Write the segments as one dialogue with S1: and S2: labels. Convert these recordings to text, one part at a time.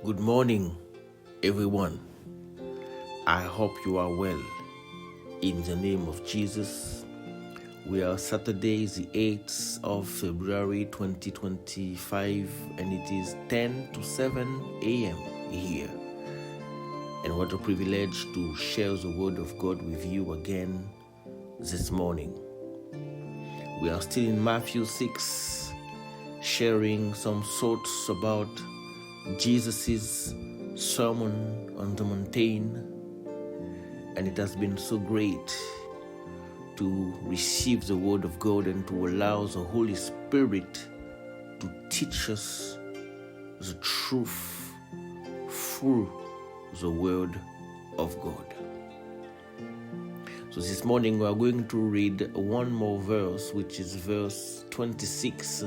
S1: Good morning, everyone. I hope you are well. In the name of Jesus, we are Saturday, the 8th of February 2025, and it is 10 to 7 a.m. here. And what a privilege to share the word of God with you again this morning. We are still in Matthew 6, sharing some thoughts about Jesus' sermon on the mountain, and it has been so great to receive the word of God and to allow the Holy Spirit to teach us the truth through the word of God. So this morning we are going to read one more verse, which is verse 26.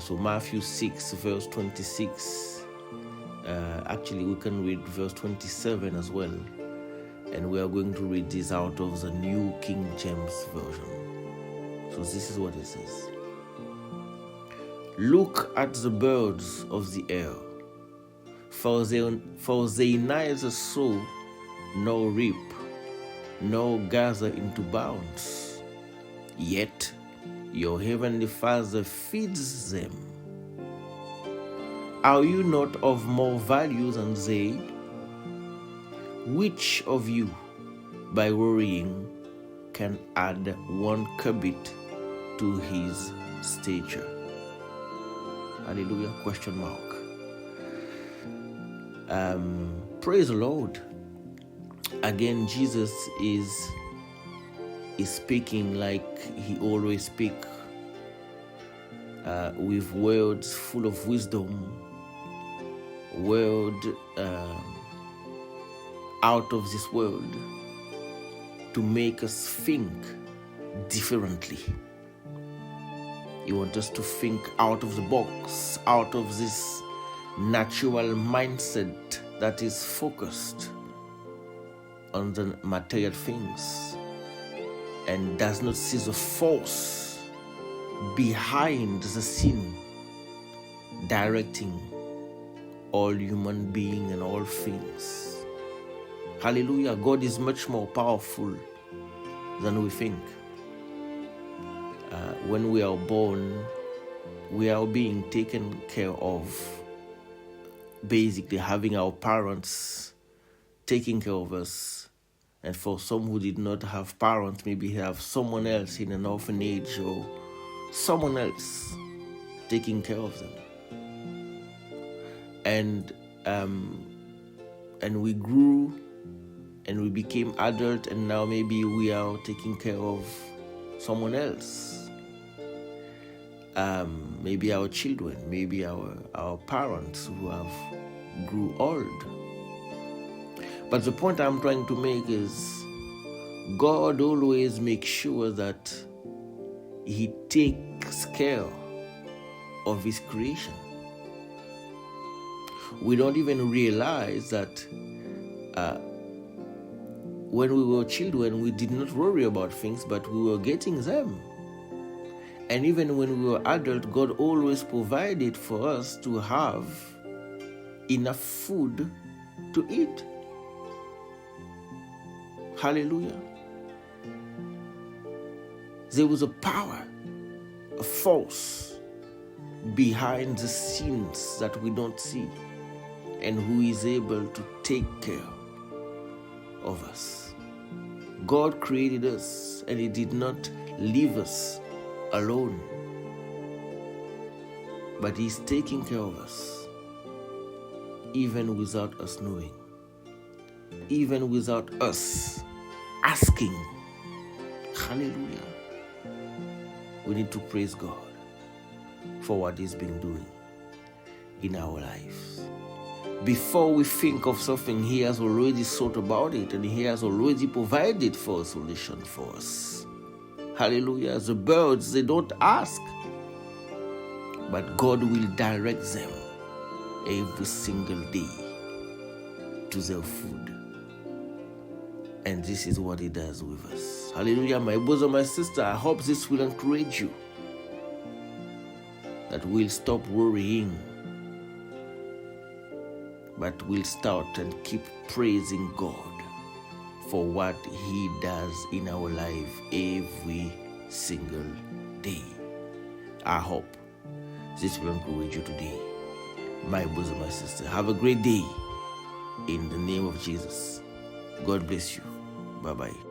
S1: So Matthew 6 verse 26, actually we can read verse 27 as well, and we are going to read this out of the New King James Version. So this is what it says. Look at the birds of the air, for they neither sow nor reap nor gather into barns, yet your heavenly Father feeds them. Are you not of more value than they? Which of you, by worrying, can add 1 cubit to his stature? Hallelujah, question mark. Praise the Lord. Again, Jesus is speaking like he always speaks, with words full of wisdom, word out of this world, to make us think differently. He wants us to think out of the box, out of this natural mindset that is focused on the material things and does not see the force behind the scene directing all human beings and all things. Hallelujah. God is much more powerful than we think. When we are born, we are being taken care of, basically having our parents taking care of us. And for some who did not have parents, maybe have someone else in an orphanage or someone else taking care of them. And we grew and we became adult, and now maybe we are taking care of someone else. Maybe our children, maybe our parents who have grew old. But the point I'm trying to make is God always makes sure that he takes care of his creation. We don't even realize that when we were children, we did not worry about things, but we were getting them. And even when we were adults, God always provided for us to have enough food to eat. Hallelujah. There was a power, a force behind the scenes that we don't see, and who is able to take care of us. God created us, and he did not leave us alone, but he's taking care of us even without us knowing, even without us asking. Hallelujah. We need to praise God for what he's been doing in our lives. Before we think of something, he has already thought about it, and he has already provided for a solution for us. Hallelujah. The birds, they don't ask, but God will direct them every single day to their food. And this is what he does with us. Hallelujah. My brother, my sister, I hope this will encourage you, that we'll stop worrying but we'll start and keep praising God for what He does in our life every single day. I hope this will encourage you today, my bosom, my sister. Have a great day in the name of Jesus. God bless you. Bye-bye.